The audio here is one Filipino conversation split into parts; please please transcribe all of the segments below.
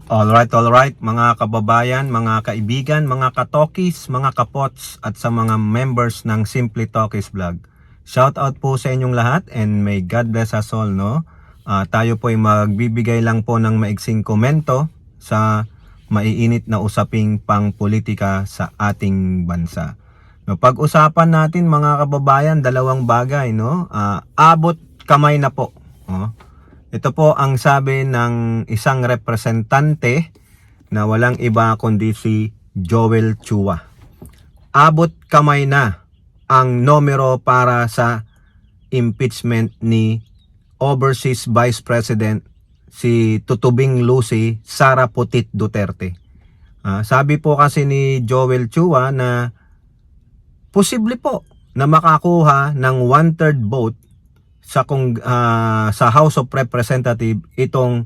Alright, mga kababayan, mga kaibigan, mga katokis, mga kapots, at sa mga members ng Simply Talkies Vlog. Shout out po sa inyong lahat and may God bless us all, no? Tayo po ay magbibigay lang po ng maiksing komento sa maiinit na usaping pang-politika sa ating bansa. No, pag-usapan natin mga kababayan, dalawang bagay, no? Abot kamay na po, no? Ito po ang sabi ng isang representante na walang iba kundi si Joel Chua. Abot kamay na ang numero para sa impeachment ni Overseas Vice President si Tutubing Lucy Sara Putit Duterte. Sabi po kasi ni Joel Chua na posible po na makakuha ng 1/3 vote sa House of Representatives itong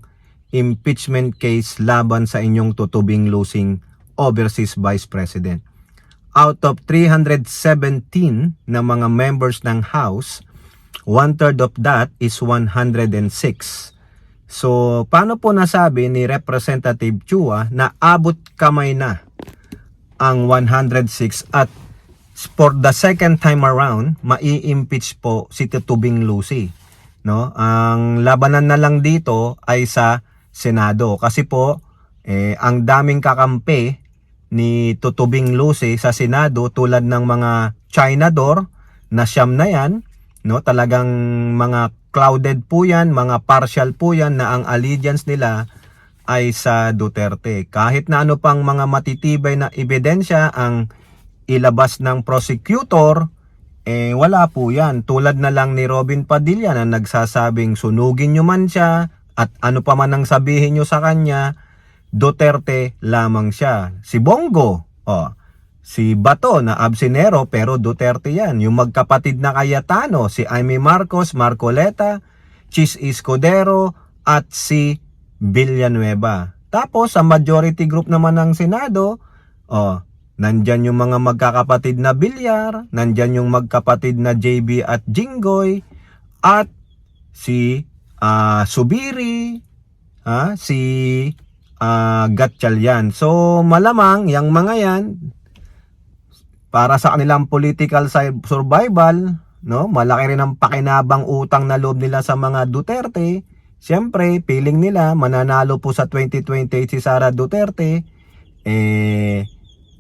impeachment case laban sa inyong tutubing losing Overseas Vice President. Out of 317 na mga members ng House, 1/3 of that is 106. So, paano po nasabi ni Representative Chua na abot kamay na ang 106 at for the second time around, mai-impeach po si Tutubing Lucy, no? Ang labanan na lang dito ay sa Senado kasi po ang daming kakampi ni Tutubing Lucy sa Senado tulad ng mga China door na siyam na yan, no? Talagang mga clouded po yan, mga partial po yan na ang allegiance nila ay sa Duterte. Kahit na ano pang mga matitibay na ebidensya ang ilabas ng prosecutor, wala po yan. Tulad na lang ni Robin Padilla na nagsasabing sunugin nyo man siya at ano pa man ang sabihin nyo sa kanya, Duterte lamang siya. Si Bongo, si Bato na absinero pero Duterte yan. Yung magkapatid na Cayetano, si Amy Marcos, Marcoleta, Chis Escudero at si Villanueva. Tapos sa majority group naman ng Senado, nandyan yung mga magkakapatid na Villar, nandyan yung magkapatid na JB at Jinggoy, at si Subiri, si Gatchalian. So malamang yung mga yan, para sa kanilang political survival, no, malaki rin ang pakinabang utang na loob nila sa mga Duterte. Siyempre, feeling nila mananalo po sa 2028 si Sara Duterte.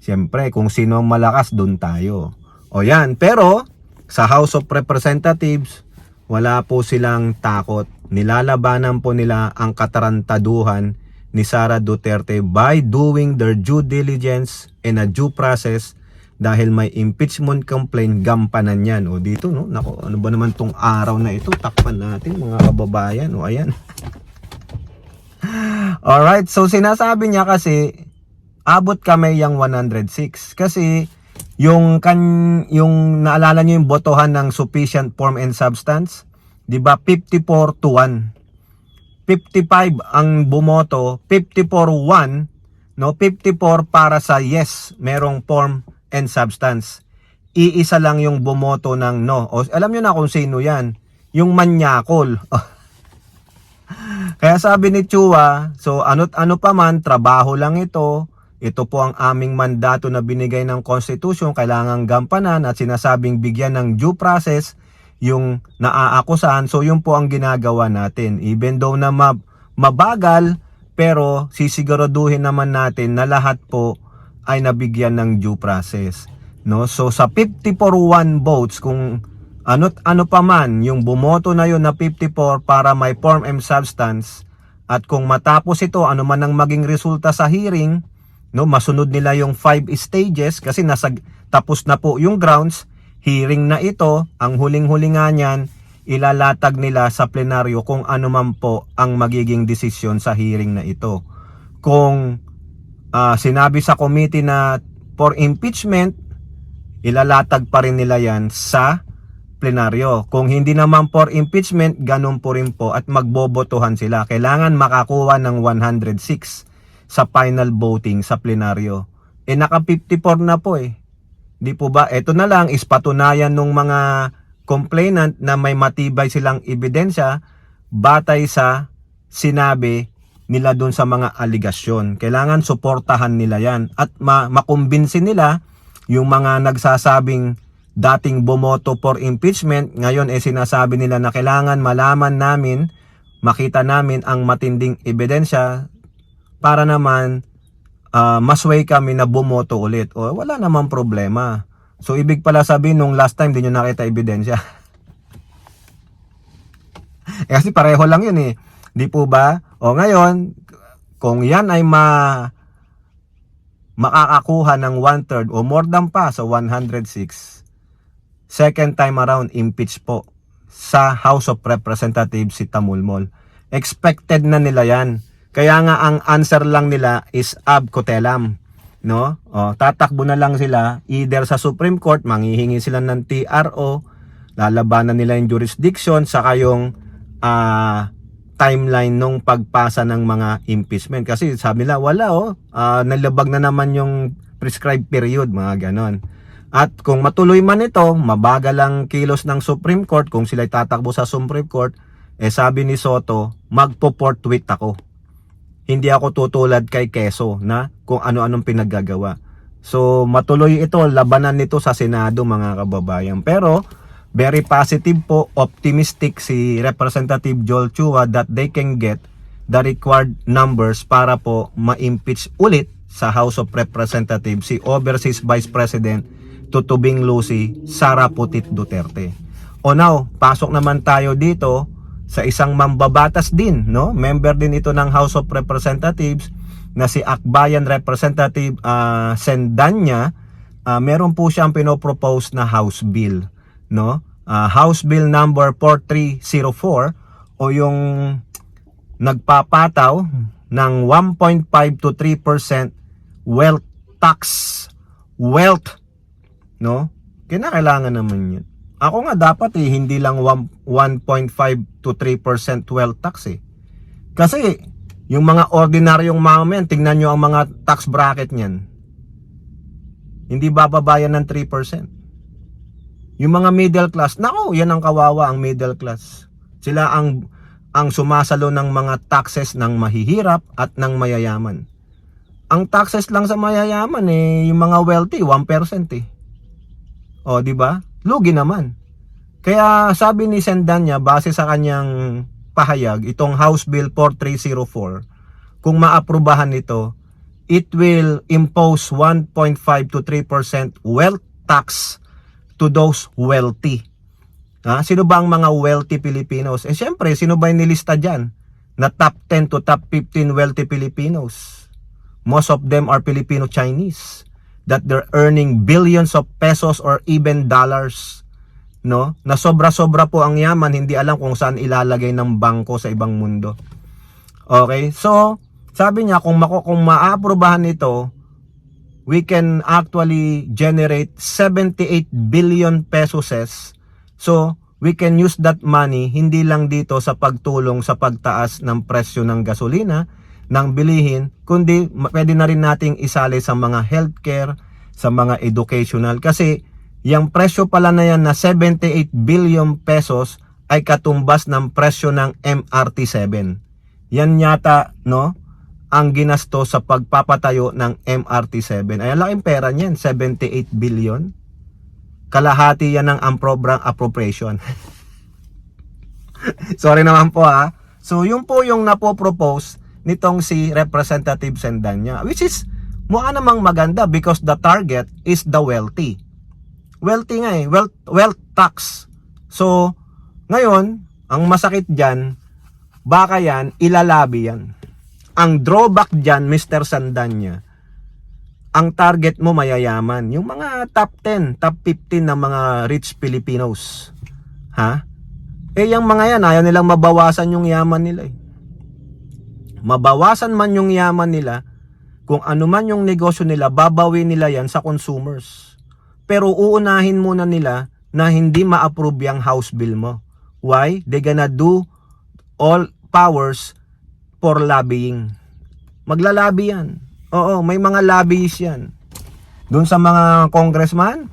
Siyempre, kung sino ang malakas, dun tayo. O yan, pero sa House of Representatives, wala po silang takot. Nilalabanan po nila ang katarantaduhan ni Sara Duterte by doing their due diligence and a due process dahil may impeachment complaint, gampanan yan. O dito, no? Nako, ano ba naman tong araw na ito? Takpan natin, mga kababayan. O ayan. Alright, so sinasabi niya kasi, abot kami yung 106 kasi yung naalala niyo yung botohan ng sufficient form and substance, 'di ba? 54-1. 55 ang bumoto, 54-1, no? 54 para sa yes, merong form and substance. Iisa lang yung bumoto ng no. O, alam niyo na kung sino 'yan, yung manyakol. Kaya sabi ni Chua, so ano pa man, trabaho lang ito. Ito po ang aming mandato na binigay ng Constitution, kailangang gampanan at sinasabing bigyan ng due process yung naaakusahan. So yun po ang ginagawa natin. Even though na mabagal, pero sisiguraduhin naman natin na lahat po ay nabigyan ng due process. No? So sa 54-1 votes, kung ano pa man yung bumoto na yun na 54 para may form and substance, at kung matapos ito, ano man ang maging resulta sa hearing, no, masunod nila yung 5 stages kasi tapos na po yung grounds, hearing na ito, ang huling-huli nga niyan, ilalatag nila sa plenaryo kung ano man po ang magiging desisyon sa hearing na ito. Kung sinabi sa committee na for impeachment, ilalatag pa rin nila yan sa plenaryo. Kung hindi naman for impeachment, ganun po rin po at magbobotohan sila. Kailangan makakuha ng 106 sa final voting sa plenaryo. Naka 54 na po Di po ba? Ito na lang is patunayan ng mga complainant na may matibay silang ebidensya batay sa sinabi nila dun sa mga aligasyon. Kailangan suportahan nila yan at makumbinsin nila yung mga nagsasabing dating bumoto for impeachment, ngayon sinasabi nila na kailangan malaman namin, makita namin ang matinding ebidensya para naman masway kami na bumoto ulit. O wala namang problema. So ibig pala sabihin nung last time di nyo nakita ebidensya. Kasi pareho lang yun eh. Di po ba? O ngayon, kung yan ay makakakuha ng 1/3 o more than pa sa 106, second time around impeach po sa House of Representatives si Tamulmol. Expected na nila yan. Kaya nga ang answer lang nila is ab cotellam, no? O, tatakbo na lang sila either sa Supreme Court, manghihingi sila ng TRO, lalabanan nila yung jurisdiction saka yung timeline nung pagpasa ng mga impeachment. Kasi sabi nila, wala nalabag na naman yung prescribed period, mga ganon. At kung matuloy man ito, mabagal ang kilos ng Supreme Court, kung sila'y tatakbo sa Supreme Court, sabi ni Soto, magpo-forthwith ako. Hindi ako tutulad kay Quezon na kung ano-anong pinaggagawa. So matuloy ito, labanan nito sa Senado, mga kababayan. Pero very positive po, optimistic si Representative Joel Chua that they can get the required numbers para po ma-impeach ulit sa House of Representatives si Overseas Vice President Tutubing Lucy Sara Putit Duterte. O now, pasok naman tayo dito sa isang mambabatas din, no? Member din ito ng House of Representatives na si Akbayan Representative Sendanya. Meron po siyang pinopropose na House Bill, no? House Bill number 4304 o yung nagpapataw ng 1.5 to 3% wealth tax. Wealth, no? Kinakailangan naman yun. Ako nga dapat hindi lang 1.5 to 3% wealth tax eh. Kasi yung mga ordinaryong mamamayan, tingnan nyo ang mga tax bracket niyan. Hindi bababayan ng 3%. Yung mga middle class, nako, yan ang kawawa, ang middle class. Sila ang sumasalo ng mga taxes ng mahihirap at ng mayayaman. Ang taxes lang sa mayayaman yung mga wealthy 1% eh. O, di ba? Lugi naman. Kaya sabi ni Sendanya, base sa kanyang pahayag, itong House Bill 4304, kung maaprubahan ito, it will impose 1.5 to 3% wealth tax to those wealthy. Sino ba ang mga wealthy Filipinos? Siyempre, sino ba yung nilista dyan? Na top 10 to top 15 wealthy Filipinos. Most of them are Filipino-Chinese. That they're earning billions of pesos or even dollars. No? Na sobra-sobra po ang yaman, hindi alam kung saan ilalagay ng bangko sa ibang mundo. Okay? So, sabi niya, kung maaprubahan ito, we can actually generate 78 billion pesos. So, we can use that money hindi lang dito sa pagtulong sa pagtaas ng presyo ng gasolina, ng bilihin, kundi pwede na rin nating isali sa mga healthcare, sa mga educational. Kasi, yung presyo pala na yan na 78 billion pesos ay katumbas ng presyo ng MRT7. Yan yata, no? Ang ginasto sa pagpapatayo ng MRT7. Ay, laking pera niyan, 78 billion. Kalahati yan ng appropriation. Sorry naman po ha. So, yun po yung napopropose nitong si Representative Sendanya. Which is, mukha namang maganda because the target is the wealthy. Wealthy nga wealth tax. So, ngayon, ang masakit dyan, baka yan, ilalabi yan. Ang drawback dyan, Mr. Sendanya, ang target mo mayayaman. Yung mga top 10, top 15 ng mga rich Filipinos. Ha? Yung mga yan, ayaw nilang mabawasan yung yaman nila eh. Mabawasan man yung yaman nila, kung ano man yung negosyo nila, babawin nila yan sa consumers. Pero uunahin muna nila na hindi ma-approve yung house bill mo. Why? They gonna do all powers for lobbying. Maglalabi yan. Oo, may mga lobbyists yan. Doon sa mga congressman,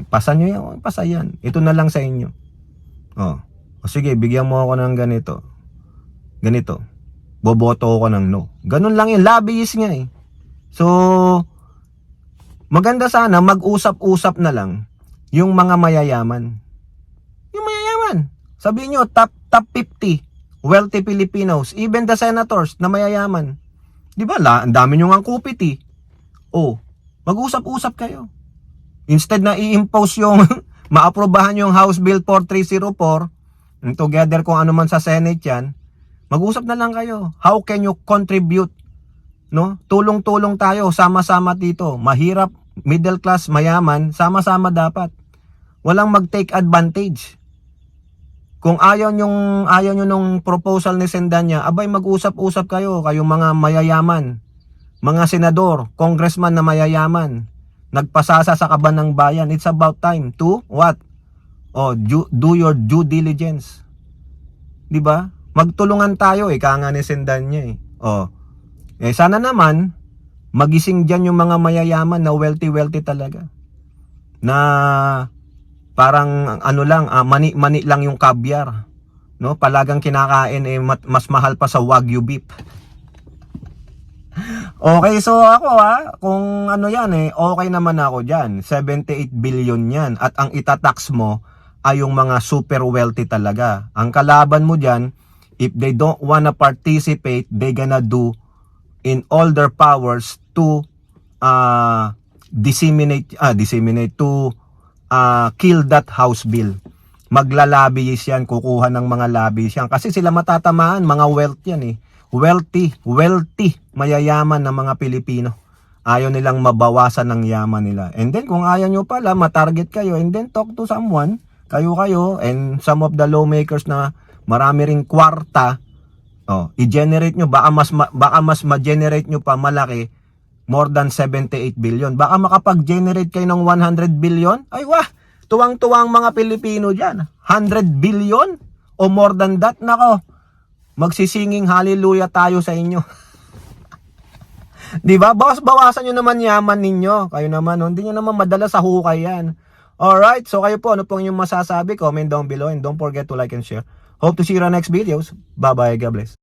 pasa nyo yan, pasa yan. Ito na lang sa inyo. O sige, bigyan mo ako ng ganito. Ganito. boboto ako ng no. Ganun lang yun, lobbyist nga eh. So, maganda sana mag-usap-usap na lang yung mga mayayaman. Yung mayayaman. Sabihin nyo, top 50 wealthy Filipinos, even the senators na mayayaman. Di ba? Ang dami nyo ngang kupit eh. Oh, mag-usap-usap kayo. Instead na i-impose yung maaprobahan yung House Bill 4304, together kung ano man sa Senate yan, mag-usap na lang kayo. How can you contribute? No? Tulong-tulong tayo, sama-sama dito. Mahirap, middle class, mayaman, sama-sama dapat. Walang mag-take advantage. Kung ayaw nyo nung proposal ni Sendanya, abay mag-usap-usap kayo, kayong mga mayayaman, mga senador, congressman na mayayaman, nagpasasa sa kaban ng bayan. It's about time to what? Oh, do your due diligence. 'Di ba? Magtulungan tayo kaya nga ni Sendanya eh. Oh. Sana naman magising diyan yung mga mayayaman na wealthy talaga. Na parang ano lang, mani lang yung caviar, no? Palagang kinakain mas mahal pa sa Wagyu beef. Okay, so ako kung ano yan okay naman ako diyan. 78 billion yan at ang itatax mo ay yung mga super wealthy talaga. Ang kalaban mo diyan, if they don't wanna participate, they gonna do in all their powers to disseminate to kill that house bill. Maglalabis yan, kukuha ng mga lobbies yan kasi sila matatamaan, mga wealth yan wealthy mayayaman na mga Pilipino. Ayaw nilang mabawasan ng yaman nila. And then kung ayaw nyo pala matarget kayo, and then talk to someone, kayo and some of the lawmakers na marami ring kwarta, i-generate nyo, baka mas ma-generate nyo pa malaki, more than 78 billion. Baka makapag-generate kayo ng 100 billion. Ay wah, tuwang-tuwang mga Pilipino dyan. 100 billion o more than that, nako, magsisinging hallelujah tayo sa inyo. Di ba? Bawasan nyo naman yaman ninyo. Kayo naman, hindi nyo naman madala sa hukay yan. Alright, so kayo po, ano pong yung masasabi? Comment down below and don't forget to like and share. Hope to see you on next videos. Bye-bye, God bless.